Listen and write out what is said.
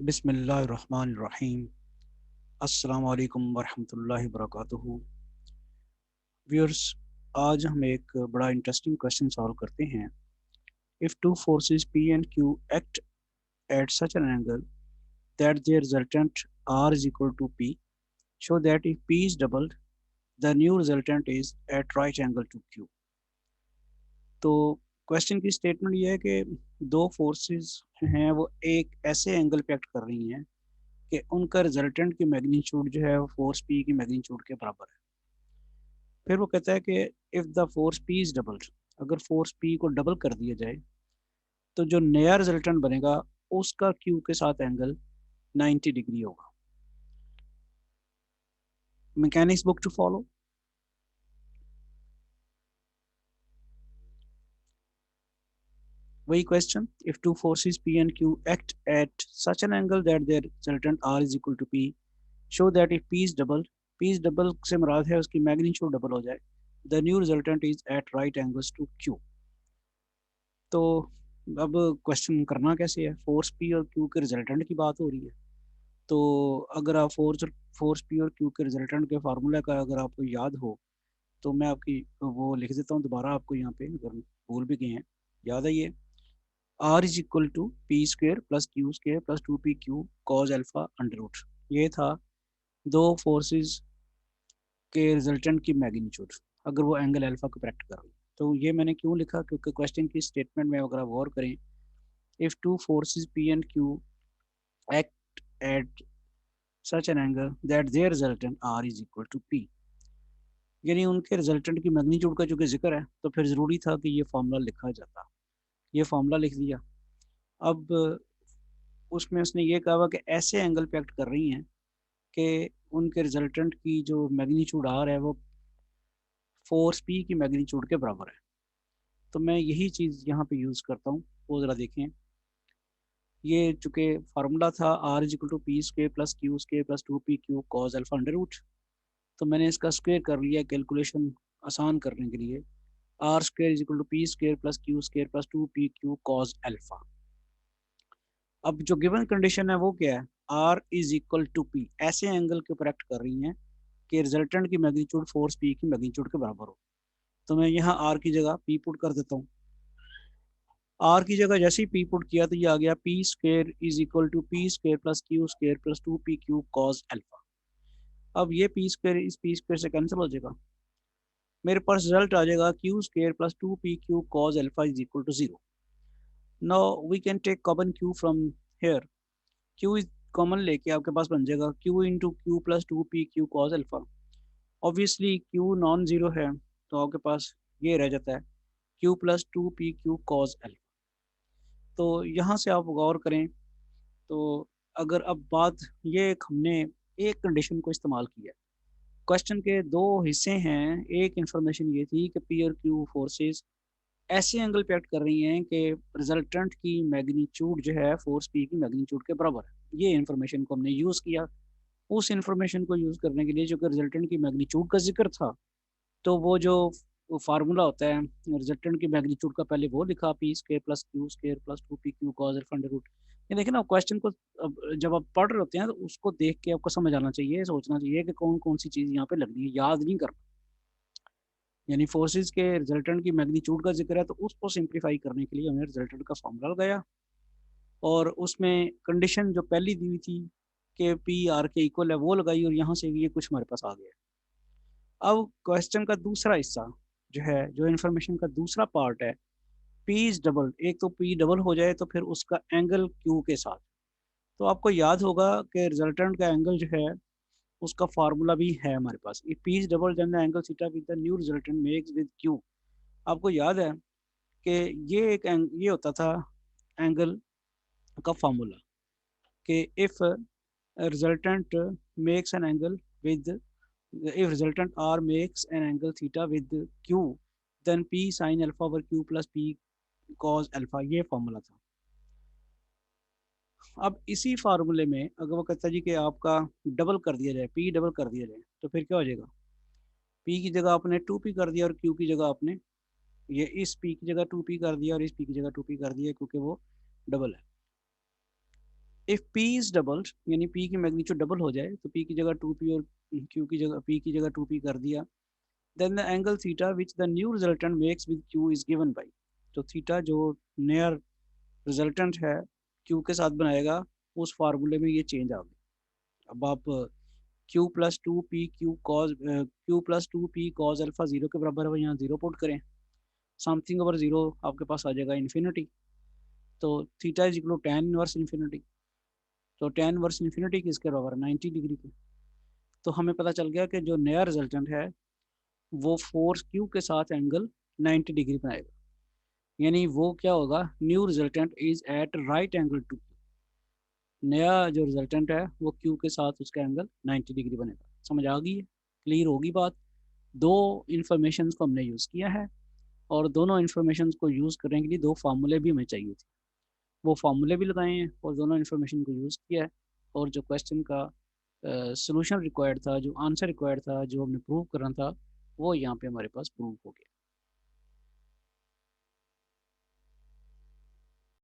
बिस्मिल्लाहिर्रहमानिर्रहीम। अस्सलाम वालेकुम वरहमतुल्लाहि वबरकातुहू। व्यूअर्स, आज हम एक बड़ा इंटरेस्टिंग क्वेश्चन सॉल्व करते हैं। If two forces P and Q act at such an angle that their resultant R is equal to P, show that if P is doubled, the new resultant is at right angle to Q। तो question की statement ये है कि दो forces हैं, वो एक ऐसे एंगल पे एक्ट कर रही हैं कि उनका रिजल्टेंट की मैग्नीट्यूड जो है वो फोर्स पी की मैग्नीट्यूड के बराबर है। फिर वो कहता है कि if the force P is doubled, अगर फोर्स पी को डबल कर दिया जाए तो जो नया रिजल्टेंट बनेगा उसका क्यू के साथ एंगल 90 डिग्री होगा। Mechanics book to follow. वही question, if two forces P and Q act at such an angle that their resultant R is equal to P, show that if P is double, P is double से मुराद है उसकी magnitude double हो जाए, the new resultant is at right angles to Q. तो अब question करना कैसे है, फोर्स पी और क्यू के रिजल्टेंट की बात हो रही है। तो अगर आप फोर्स फोर्स पी और क्यू के रिजल्टेंट के फार्मूला का अगर आपको याद हो तो मैं आपकी वो लिख देता हूँ दोबारा आपको यहाँ पे, अगर भूल भी गए हैं याद है ये। R is equal to P square plus Q square plus 2pq cos alpha under root. ये था दो फोर्सेस के रिजल्टेंट की मैग्नीट्यूड अगर वो एंगल अल्फा को करेक्ट कर रही है। तो ये मैंने क्यों लिखा, क्योंकि क्वेश्चन की स्टेटमेंट में अगर आप गौर करें, if two forces P and Q act eight such an angle that their resultant R is equal to P, यानी उनके रिजल्टेंट की मैग्नीट्यूड का चूंकि जिक्र है तो फिर ज़रूरी था कि ये फार्मूला लिखा जाता। ये फार्मूला लिख दिया। अब उसमें उसने ये कहा कि ऐसे एंगल पे एक्ट कर रही हैं कि उनके रिजल्टेंट की जो मैग्नीट्यूड आर है वो फोर्स पी की मैग्नीट्यूड के बराबर है। तो मैं यही चीज़ यहाँ पे यूज़ करता हूँ, वो ज़रा देखें। ये चूंकि फार्मूला था R is equal to P square plus Q square plus 2pq cos alpha under root, तो मैंने इसका स्क्वायर कर लिया कैलकुलेशन आसान करने के लिए। R square is equal to P square plus Q square plus 2pq cos alpha. अब जो गिवन कंडीशन है वो क्या है, R is equal to P, ऐसे एंगल के ऊपर एक्ट कर रही हैं कि रिजल्टेंट की मैग्नीट्यूड फोर्स पी की मैग्नीट्यूड के बराबर हो। तो मैं यहाँ आर की जगह पी पुट कर देता हूँ। आर की जगह जैसे ही पी पुट किया तो ये आ गया P square is equal to P square plus Q square plus 2pq cos alpha. अब ये पी स्क्वायर इस पी स्क्वायर से कैंसिल हो जाएगा, मेरे पास रिजल्ट आ जाएगा Q square plus 2pq cos alpha is equal to 0। Now we can take common Q from here. Q is common लेके आपके पास बन जाएगा Q into Q plus 2pq cos alpha. Obviously Q non zero है तो आपके पास ये रह जाता है Q plus 2pq cos alpha. तो यहाँ से आप गौर करें तो अगर अब बात ये एक हमने एक कंडीशन को इस्तेमाल किया है। क्वेश्चन के दो हिस्से हैं, एक इंफॉर्मेशन ये थी कि पी और क्यू फोर्सेस ऐसे एंगल पे एक्ट कर रही हैं कि रिजल्टेंट की मैग्नीट्यूड जो है फोर्स पी की मैग्नीट्यूड के बराबर है। ये इंफॉर्मेशन को हमने यूज़ किया। उस इंफॉर्मेशन को यूज़ करने के लिए जो कि रिजल्टेंट की मैग्नीट्यूड का जिक्र था, तो वो जो फार्मूला होता है रिजल्टेंट की मैग्नीट्यूड का, पहले वो लिखा P square plus Q square plus 2pq cos alpha under root. ये देखिए ना, क्वेश्चन को अब जब आप पढ़ रहे होते हैं तो उसको देख के आपको समझ आना चाहिए, सोचना चाहिए कि कौन कौन सी चीज़ यहाँ पे लगनी है, याद नहीं करना। यानी फोर्सेस के रिजल्टेंट की मैग्नीट्यूड का जिक्र है तो उसको सिंप्लीफाई करने के लिए हमने रिजल्टेंट का फॉर्मूला लगाया और उसमें कंडीशन जो पहली दी हुई थी कि पी आर के इक्वल है वो लगाई और यहाँ से ये कुछ हमारे पास आ गया। अब क्वेश्चन का दूसरा हिस्सा जो है, जो इन्फॉर्मेशन का दूसरा पार्ट है, पी इज डबल, एक तो पी डबल हो जाए तो फिर उसका एंगल क्यू के साथ। तो आपको याद होगा कि रिजल्टेंट का एंगल जो है उसका फार्मूला भी है हमारे पास, if P is double then the angle theta with the new resultant makes with Q. आपको याद है कि ये होता था एंगल का फार्मूला कि if resultant makes an angle with, if resultant r makes an angle theta with q, then p sin alpha over q plus p cos alpha, ये फॉर्मूला था। अब इसी फार्मूले में अगर वो कहता है जी कि आपका डबल कर दिया जाए, p डबल कर दिया जाए, तो फिर क्या हो जाएगा, p की जगह आपने 2p कर दिया और q की जगह आपने ये इस p की जगह 2p कर दिया और इस p की जगह 2p कर दिया क्योंकि वो डबल है। इफ पी इज डबल्ड, यानी पी की मैग्नीट्यूड डबल हो जाए, तो पी की जगह 2p और क्यू की जगह पी की जगह 2p कर दिया, then the angle theta which the new resultant makes with Q is given by, तो थीटा जो नया रिजल्टेंट है क्यू के साथ बनाएगा, उस फार्मूले में ये चेंज आ गई। अब आप Q plus two P Q plus two P cos alpha zero के बराबर है, यहाँ जीरो पुट करें, समथिंग ओवर जीरो आपके पास आ जाएगा इन्फिनिटी, तो theta is equal to tan inverse infinity, तो टेन इनवर्स इन्फिनिटी किसके बराबर 90 डिग्री के। तो हमें पता चल गया कि जो नया रिजल्टेंट है वो फोर्स क्यू के साथ एंगल 90 डिग्री बनाएगा, यानी वो क्या होगा, new resultant is at right angle to, नया जो रिजल्टेंट है वो क्यू के साथ उसका एंगल 90 डिग्री बनेगा। समझ आ गई है, क्लियर होगी बात। दो इन्फॉर्मेशन को हमने यूज़ किया है, और दोनों इन्फॉर्मेशन को यूज़ करने के लिए दो फार्मूले भी हमें चाहिए थे, वो फार्मूले भी लगाए हैं और दोनों इन्फॉर्मेशन को यूज़ किया है, और जो क्वेश्चन का सोल्यूशन रिक्वायर्ड था, जो आंसर रिक्वायर्ड था, जो हमने प्रूव करना था, वो यहाँ पे हमारे पास प्रूव हो गया।